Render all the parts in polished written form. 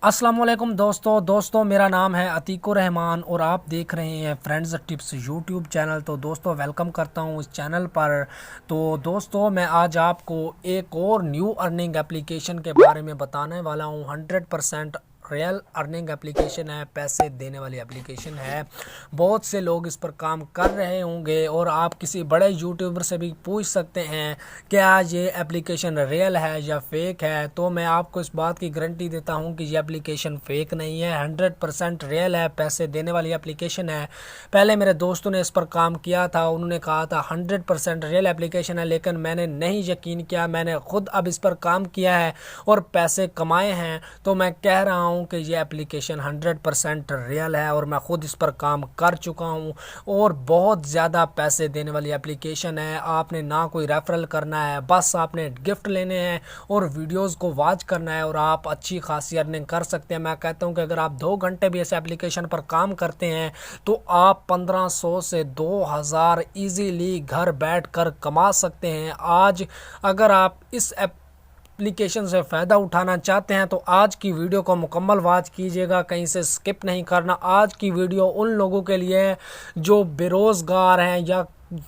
अस्सलाम वालेकुम दोस्तों मेरा नाम है अतीकुर रहमान और आप देख रहे हैं फ्रेंड्स टिप्स यूट्यूब चैनल। तो दोस्तों वेलकम करता हूं इस चैनल पर। तो दोस्तों मैं आज आपको एक और न्यू अर्निंग एप्लीकेशन के बारे में बताने वाला हूं। 100% रियल अर्निंग एप्लीकेशन है, पैसे देने वाली एप्लीकेशन है। बहुत से लोग इस पर काम कर रहे होंगे और आप किसी बड़े यूट्यूबर से भी पूछ सकते हैं क्या ये एप्लीकेशन रियल है या फेक है। तो मैं आपको इस बात की गारंटी देता हूं कि ये एप्लीकेशन फेक नहीं है, 100% रियल है, पैसे देने वाली एप्लीकेशन है। पहले मेरे दोस्तों ने इस पर काम किया था, उन्होंने कहा था 100% रियल एप्लीकेशन है, लेकिन मैंने नहीं यकीन किया। मैंने खुद अब इस पर काम किया है और पैसे कमाए हैं। तो मैं कह रहा हूँ कि ये एप्लीकेशन 100% रियल है और मैं ख़ुद इस पर काम कर चुका हूँ और बहुत ज़्यादा पैसे देने वाली एप्लीकेशन है। आपने ना कोई रेफरल करना है, बस आपने गिफ्ट लेने हैं और वीडियोस को वॉच करना है और आप अच्छी खासी अर्निंग कर सकते हैं। मैं कहता हूँ कि अगर आप 2 घंटे भी इस एप्लीकेशन पर काम करते हैं तो आप 1500 से 2000 ईजीली घर बैठ कर कमा सकते हैं। आज अगर आप इस एप्लीकेशन से फ़ायदा उठाना चाहते हैं तो आज की वीडियो को मुकम्मल वॉच कीजिएगा, कहीं से स्किप नहीं करना। आज की वीडियो उन लोगों के लिए है जो बेरोज़गार हैं या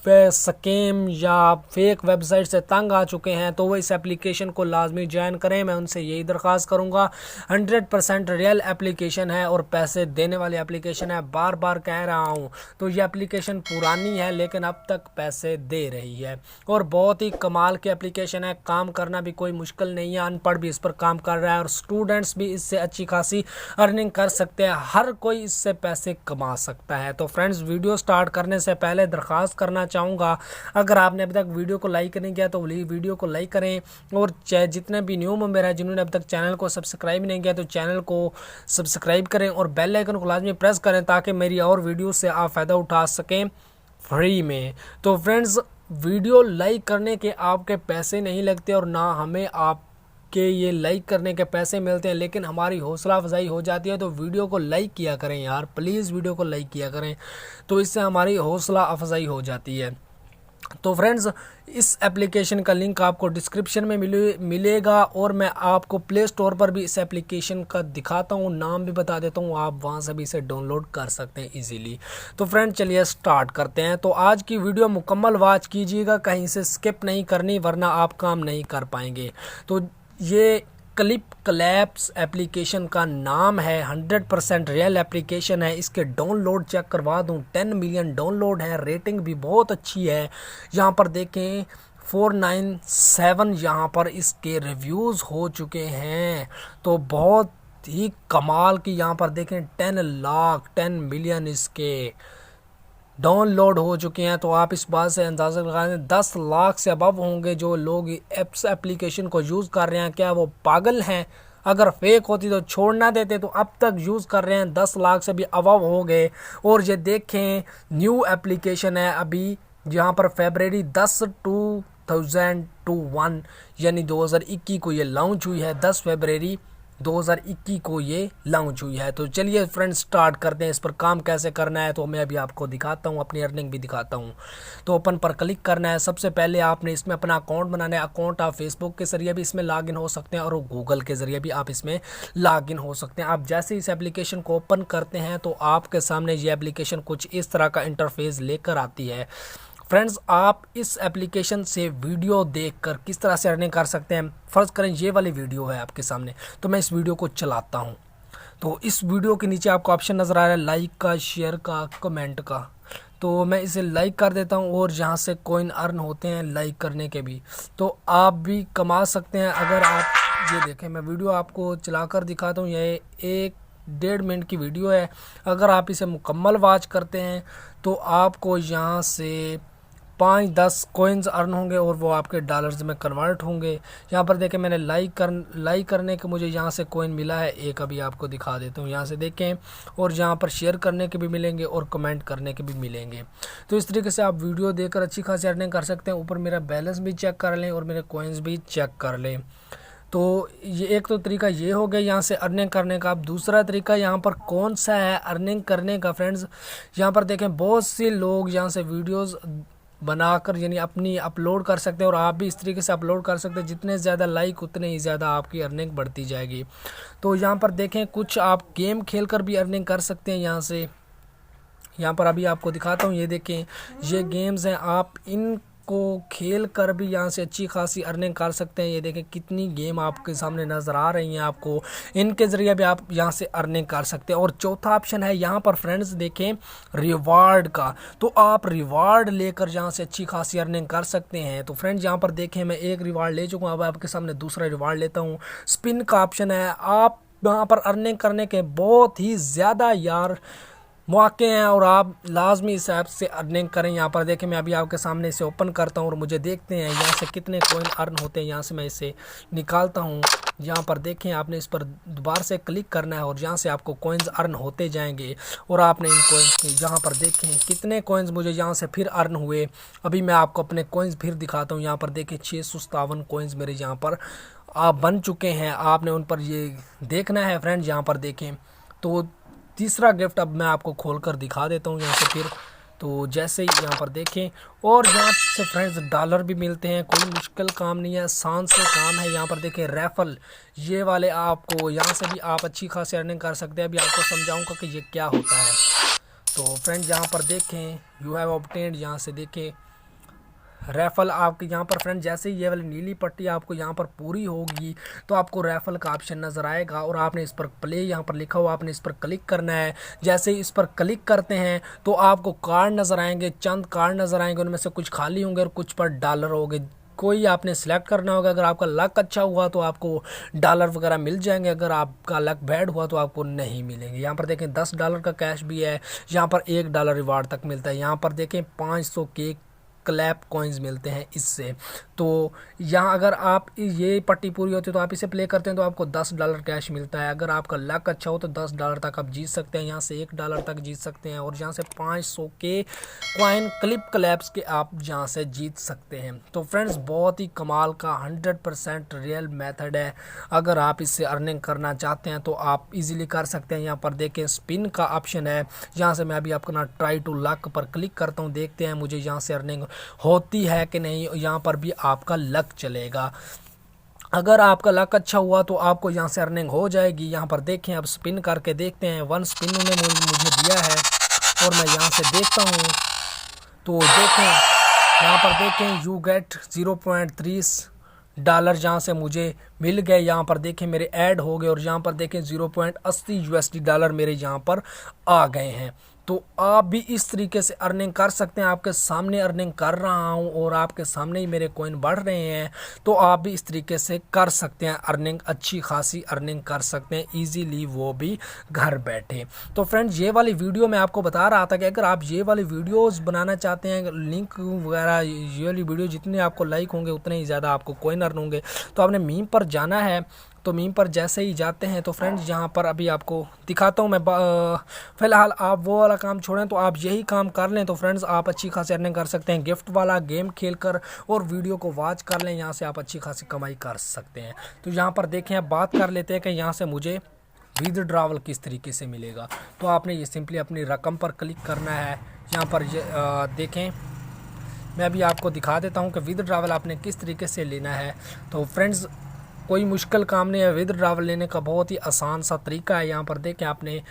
वे स्कैम या फेक वेबसाइट से तंग आ चुके हैं, तो वो इस एप्लीकेशन को लाजमी ज्वाइन करें। मैं उनसे यही दरख्वास्त करूंगा। 100% रियल एप्लीकेशन है और पैसे देने वाली एप्लीकेशन है, बार बार कह रहा हूं। तो ये एप्लीकेशन पुरानी है लेकिन अब तक पैसे दे रही है और बहुत ही कमाल की एप्लीकेशन है। काम करना भी कोई मुश्किल नहीं है, अनपढ़ भी इस पर काम कर रहा है और स्टूडेंट्स भी इससे अच्छी खासी अर्निंग कर सकते हैं। हर कोई इससे पैसे कमा सकता है। तो फ्रेंड्स, वीडियो स्टार्ट करने से पहले दरख्वास्त करना चाहूँगा, अगर आपने अभी तक वीडियो को लाइक नहीं किया तो वीडियो को लाइक करें और जितने भी न्यू मेंबर हैं जिन्होंने अब तक चैनल को सब्सक्राइब नहीं किया तो चैनल को सब्सक्राइब करें और बेल आइकन को लाजमी प्रेस करें ताकि मेरी और वीडियो से आप फ़ायदा उठा सकें फ्री में। तो फ्रेंड्स, वीडियो लाइक करने के आपके पैसे नहीं लगते और ना हमें आप कि ये लाइक करने के पैसे मिलते हैं, लेकिन हमारी हौसला अफजाई हो जाती है। तो वीडियो को लाइक किया करें यार, प्लीज़ वीडियो को लाइक किया करें, तो इससे हमारी हौसला अफजाई हो जाती है। तो फ्रेंड्स, इस एप्लीकेशन का लिंक आपको डिस्क्रिप्शन में मिलेगा और मैं आपको प्ले स्टोर पर भी इस एप्लीकेशन का दिखाता हूँ, नाम भी बता देता हूँ, आप वहाँ से भी इसे डाउनलोड कर सकते हैं इजीली। तो फ्रेंड्स चलिए स्टार्ट करते हैं। तो आज की वीडियो मुकम्मल वॉच कीजिएगा, कहीं से स्किप नहीं करनी वरना आप काम नहीं कर पाएंगे। तो ये क्लिप क्लैप्स एप्लीकेशन का नाम है, 100% रियल एप्लीकेशन है। इसके डाउनलोड चेक करवा दूं, 10 मिलियन डाउनलोड है, रेटिंग भी बहुत अच्छी है। यहाँ पर देखें 497 यहाँ पर इसके रिव्यूज़ हो चुके हैं। तो बहुत ही कमाल की यहाँ पर देखें 10 मिलियन इसके डाउनलोड हो चुके हैं। तो आप इस बात से अंदाज़ा लगा लें 10 लाख से अबव होंगे जो लोग एप्लीकेशन को यूज़ कर रहे हैं। क्या वो पागल हैं? अगर फेक होती तो छोड़ ना देते, तो अब तक यूज़ कर रहे हैं, 10 लाख से भी अबव हो गए। और ये देखें न्यू एप्लीकेशन है, अभी यहाँ पर फरवरी 10 2021 यानी 2021 को ये लॉन्च हुई है। 10 फरवरी 2021 को ये लॉन्च हुई है। तो चलिए फ्रेंड्स स्टार्ट करते हैं, इस पर काम कैसे करना है। तो मैं अभी आपको दिखाता हूँ, अपनी अर्निंग भी दिखाता हूँ। तो ओपन पर क्लिक करना है। सबसे पहले आपने इसमें अपना अकाउंट बनाना है। अकाउंट आप फेसबुक के ज़रिए भी इसमें लॉगिन हो सकते हैं और गूगल के ज़रिए भी आप इसमें लॉगिन हो सकते हैं। आप जैसे इस एप्लीकेशन को ओपन करते हैं तो आपके सामने ये एप्लीकेशन कुछ इस तरह का इंटरफेस लेकर आती है। फ्रेंड्स, आप इस एप्लीकेशन से वीडियो देखकर किस तरह से अर्निंग कर सकते हैं। फ़र्ज़ करें ये वाली वीडियो है आपके सामने, तो मैं इस वीडियो को चलाता हूँ। तो इस वीडियो के नीचे आपको ऑप्शन नज़र आ रहा है लाइक का, शेयर का, कमेंट का। तो मैं इसे लाइक कर देता हूँ और यहाँ से कॉइन अर्न होते हैं लाइक करने के भी, तो आप भी कमा सकते हैं। अगर आप ये देखें, मैं वीडियो आपको चलाकर दिखाता हूँ। ये 1-1.5 मिनट की वीडियो है। अगर आप इसे मुकम्मल वॉच करते हैं तो आपको यहाँ से 5-10 कॉइन्स अर्न होंगे और वो आपके डॉलर्स में कन्वर्ट होंगे। यहाँ पर देखें, मैंने लाइक करने के मुझे यहाँ से कॉइन मिला है एक, अभी आपको दिखा देता हूँ। यहाँ से देखें, और यहाँ पर शेयर करने के भी मिलेंगे और कमेंट करने के भी मिलेंगे। तो इस तरीके से आप वीडियो देखकर अच्छी खासी अर्निंग कर सकते हैं। ऊपर मेरा बैलेंस भी चेक कर लें और मेरे कॉइन्स भी चेक कर लें। तो ये एक तो तरीका ये हो गया यहाँ से अर्निंग करने का। अब दूसरा तरीका यहाँ पर कौन सा है अर्निंग करने का फ्रेंड्स, यहाँ पर देखें बहुत से लोग यहाँ से वीडियोस बनाकर यानी अपनी अपलोड कर सकते हैं और आप भी इस तरीके से अपलोड कर सकते हैं। जितने ज़्यादा लाइक उतने ही ज़्यादा आपकी अर्निंग बढ़ती जाएगी। तो यहाँ पर देखें कुछ आप गेम खेल कर भी अर्निंग कर सकते हैं यहाँ से। यहाँ पर अभी आपको दिखाता हूँ, ये देखें ये गेम्स हैं, आप इनको खेल कर भी यहाँ से अच्छी खासी अर्निंग कर सकते हैं। ये देखें कितनी गेम आपके सामने नज़र आ रही हैं, आपको इनके ज़रिए भी आप यहाँ से अर्निंग कर सकते हैं। और चौथा ऑप्शन है यहाँ पर फ्रेंड्स देखें रिवार्ड का, तो आप रिवार्ड लेकर यहाँ से अच्छी खासी अर्निंग कर सकते हैं। तो फ्रेंड्स यहाँ पर देखें मैं एक रिवार्ड ले चुका हूँ, अब आपके सामने दूसरा रिवार्ड लेता हूँ। स्पिन का ऑप्शन है, आप यहाँ पर अर्निंग करने के बहुत ही ज़्यादा यार मौके हैं और आप लाजमी इस ऐप से अर्निंग करें। यहाँ पर देखें मैं अभी आपके सामने इसे ओपन करता हूँ और मुझे देखते हैं यहाँ से कितने कॉइन अर्न होते हैं। यहाँ से मैं इसे निकालता हूँ। यहाँ पर देखें आपने इस पर दोबारा से क्लिक करना है और यहाँ से आपको कॉइन्स अर्न होते जाएंगे और आपने इन कॉइन्स के यहाँ पर देखें कितने कॉइन्स मुझे यहाँ से फिर अर्न हुए। अभी मैं आपको अपने कॉइन्स फिर दिखाता हूँ। यहाँ पर देखें 657 कॉइन्स मेरे यहाँ पर आप बन चुके हैं। आपने उन पर ये देखना है फ्रेंड्स। यहाँ पर देखें तो तीसरा गिफ्ट अब मैं आपको खोलकर दिखा देता हूँ यहाँ से फिर। तो जैसे ही यहाँ पर देखें और यहाँ से फ्रेंड्स डॉलर भी मिलते हैं, कोई मुश्किल काम नहीं है, आसान से काम है। यहाँ पर देखें रैफल ये वाले आपको यहाँ से भी आप अच्छी खासी अर्निंग कर सकते हैं। अभी आपको समझाऊंगा कि ये क्या होता है। तो फ्रेंड्स यहाँ पर देखें यू हैव ऑब्टेन्ड, यहाँ से देखें रैफल आपके यहाँ पर फ्रेंड जैसे ही ये वाली नीली पट्टी आपको यहाँ पर पूरी होगी तो आपको रैफल का ऑप्शन नज़र आएगा और आपने इस पर प्ले यहाँ पर लिखा हुआ आपने इस पर क्लिक करना है। जैसे ही इस पर क्लिक करते हैं तो आपको कार्ड नज़र आएंगे, चंद कार्ड नज़र आएंगे, उनमें से कुछ खाली होंगे और कुछ पर डॉलर होंगे। कोई आपने सिलेक्ट करना होगा। अगर आपका लक अच्छा हुआ तो आपको डॉलर वगैरह मिल जाएंगे, अगर आपका लक बैड हुआ तो आपको नहीं मिलेंगे। यहाँ पर देखें $10 का कैश भी है, यहाँ पर $1 रिवार्ड तक मिलता है। यहाँ पर देखें 500 के क्लैप कॉइन्स मिलते हैं इससे। तो यहाँ अगर आप ये पट्टी पूरी होती है तो आप इसे प्ले करते हैं तो आपको $10 कैश मिलता है। अगर आपका लक अच्छा हो तो $10 तक आप जीत सकते हैं, यहाँ से $1 तक जीत सकते हैं और यहाँ से 500 के कॉइन क्लिप क्लैप्स के आप यहाँ से जीत सकते हैं। तो फ्रेंड्स बहुत ही कमाल का 100% रियल मेथड है। अगर आप इससे अर्निंग करना चाहते हैं तो आप इजीली कर सकते हैं। यहाँ पर देखें स्पिन का ऑप्शन है, यहाँ से मैं अभी आपको ना ट्राई टू लक पर क्लिक करता हूँ, देखते हैं मुझे यहाँ से अर्निंग होती है कि नहीं। यहाँ पर भी आपका लक चलेगा, अगर आपका लक अच्छा हुआ तो आपको यहाँ से अर्निंग हो जाएगी। यहाँ पर देखें अब स्पिन करके देखते हैं। 1 स्पिन उन्होंने मुझे दिया है और मैं यहाँ से देखता हूँ तो देखें यहाँ पर देखें यू गेट $0.30 जहाँ से मुझे मिल गए। यहाँ पर देखें मेरे ऐड हो गए और यहाँ पर देखें $0.80 मेरे यहाँ पर आ गए हैं। तो आप भी इस तरीके से अर्निंग कर सकते हैं। आपके सामने अर्निंग कर रहा हूं और आपके सामने ही मेरे कॉइन बढ़ रहे हैं, तो आप भी इस तरीके से कर सकते हैं अर्निंग, अच्छी खासी अर्निंग कर सकते हैं इजीली, वो भी घर बैठे। तो फ्रेंड्स ये वाली वीडियो मैं आपको बता रहा था कि अगर आप ये वाली वीडियोस बनाना चाहते हैं, लिंक वगैरह ये वाली वीडियो जितने आपको लाइक होंगे उतने ही ज़्यादा आपको कॉइन अर्न होंगे। तो आपने मीम पर जाना है। तो मीम पर जैसे ही जाते हैं तो फ्रेंड्स यहाँ पर अभी आपको दिखाता हूँ मैं। फ़िलहाल आप वो वाला काम छोड़ें तो आप यही काम कर लें तो फ्रेंड्स आप अच्छी खासी अर्निंग कर सकते हैं। गिफ्ट वाला गेम खेलकर और वीडियो को वॉच कर लें, यहाँ से आप अच्छी खासी कमाई कर सकते हैं। तो यहाँ पर देखें अब बात कर लेते हैं कि यहाँ से मुझे विदड्रॉवल किस तरीके से मिलेगा। तो आपने ये सिंपली अपनी रकम पर क्लिक करना है। यहाँ पर ये देखें मैं अभी आपको दिखा देता हूँ कि विदड्रॉवल आपने किस तरीके से लेना है। तो फ्रेंड्स कोई मुश्किल काम नहीं है, विदड्रॉवल लेने का बहुत ही आसान सा तरीका है। यहाँ पर देखें आपने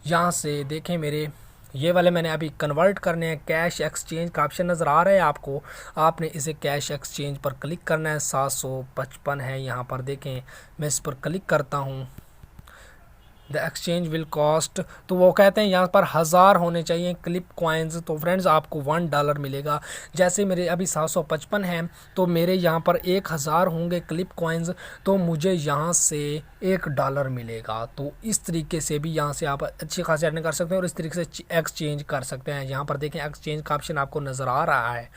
यहाँ से देखें मेरे ये वाले मैंने अभी कन्वर्ट करने हैं। कैश एक्सचेंज का ऑप्शन नज़र आ रहा है आपको, आपने इसे कैश एक्सचेंज पर क्लिक करना है। 755 है यहाँ पर देखें, मैं इस पर क्लिक करता हूँ। द एक्सचेंज विल कॉस्ट, तो वो कहते हैं यहाँ पर 1000 होने चाहिए क्लिप कॉइन्स। तो फ्रेंड्स आपको $1 मिलेगा। जैसे मेरे अभी 755 हैं तो मेरे यहाँ पर 1000 होंगे क्लिप कॉइन्स, तो मुझे यहाँ से $1 मिलेगा। तो इस तरीके से भी यहाँ से आप अच्छी खासी अर्निंग कर सकते हैं और इस तरीके से एक्सचेंज कर सकते हैं। यहाँ पर देखें एक्सचेंज का ऑप्शन आपको नज़र आ रहा है,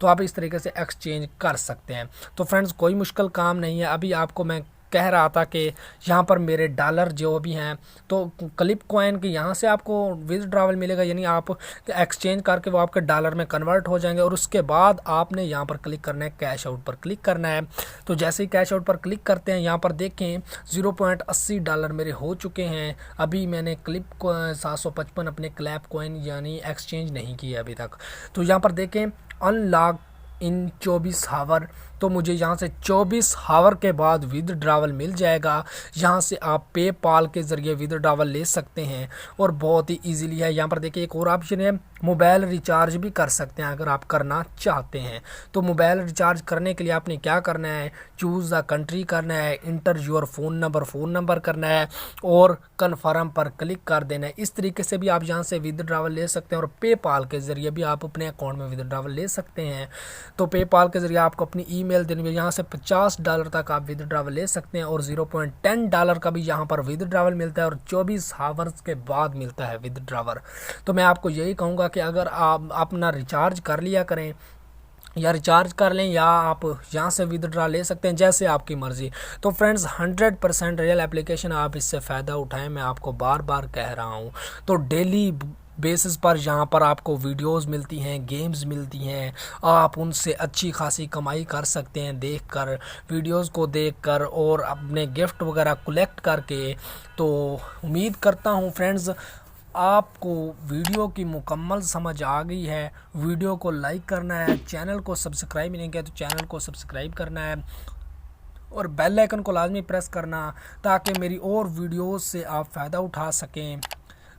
तो आप इस तरीके से एक्सचेंज कर सकते हैं। तो फ्रेंड्स कोई मुश्किल काम नहीं है। अभी आपको मैं कह रहा था कि यहाँ पर मेरे डॉलर जो भी हैं, तो क्लिप कॉइन की यहाँ से आपको विदड्रॉवल मिलेगा, यानी आप एक्सचेंज करके वो आपके डॉलर में कन्वर्ट हो जाएंगे। और उसके बाद आपने यहाँ पर क्लिक करना है, कैश आउट पर क्लिक करना है। तो जैसे ही कैश आउट पर क्लिक करते हैं, यहाँ पर देखें $0.80 मेरे हो चुके हैं। अभी मैंने क्लिप को 755 अपने क्लैप कॉइन यानी एक्सचेंज नहीं किया अभी तक। तो यहाँ पर देखें अनलॉक इन 24 हावर, तो मुझे यहाँ से 24 हावर के बाद विदड्रॉवल मिल जाएगा। यहाँ से आप पेपाल के ज़रिए विदड्रॉवल ले सकते हैं और बहुत ही इजीली है। यहाँ पर देखिए एक और ऑप्शन है, मोबाइल रिचार्ज भी कर सकते हैं अगर आप करना चाहते हैं। तो मोबाइल रिचार्ज करने के लिए आपने क्या करना है, चूज़ द कंट्री करना है, इंटर योर फ़ोन नंबर करना है और कन्फर्म पर क्लिक कर देना है। इस तरीके से भी आप यहाँ से विदड्रॉवल ले सकते हैं और पेपाल के ज़रिए भी आप अपने अकाउंट में विदड्रॉवल ले सकते हैं। तो पेपाल के ज़रिए आपको अपनी ईमेल देनी है, यहाँ से $50 तक आप विदड्रॉवल ले सकते हैं और $0.10 का भी यहाँ पर विदड्रॉवल मिलता है और 24 आवर्स के बाद मिलता है विदड्रॉवल। तो मैं आपको यही कहूँगा कि अगर आप अपना रिचार्ज कर लिया करें या रिचार्ज कर लें या आप यहाँ से विदड्रॉ ले सकते हैं, जैसे आपकी मर्ज़ी। तो फ्रेंड्स 100% रियल एप्लीकेशन, आप इससे फ़ायदा उठाएं, मैं आपको बार बार कह रहा हूँ। तो डेली बेसिस पर यहाँ पर आपको वीडियोस मिलती हैं, गेम्स मिलती हैं, आप उनसे अच्छी खासी कमाई कर सकते हैं देखकर, वीडियोस को देखकर और अपने गिफ्ट वगैरह कलेक्ट करके। तो उम्मीद करता हूँ फ्रेंड्स आपको वीडियो की मुकम्मल समझ आ गई है। वीडियो को लाइक करना है, चैनल को सब्सक्राइब नहीं किया तो चैनल को सब्सक्राइब करना है और बेल आइकन को लाजमी प्रेस करना ताकि मेरी और वीडियोस से आप फ़ायदा उठा सकें।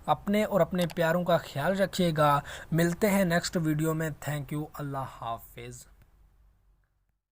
अपने और अपने प्यारों का ख्याल रखिएगा। मिलते हैं नेक्स्ट वीडियो में। Thank you. अल्लाह हाफिज़।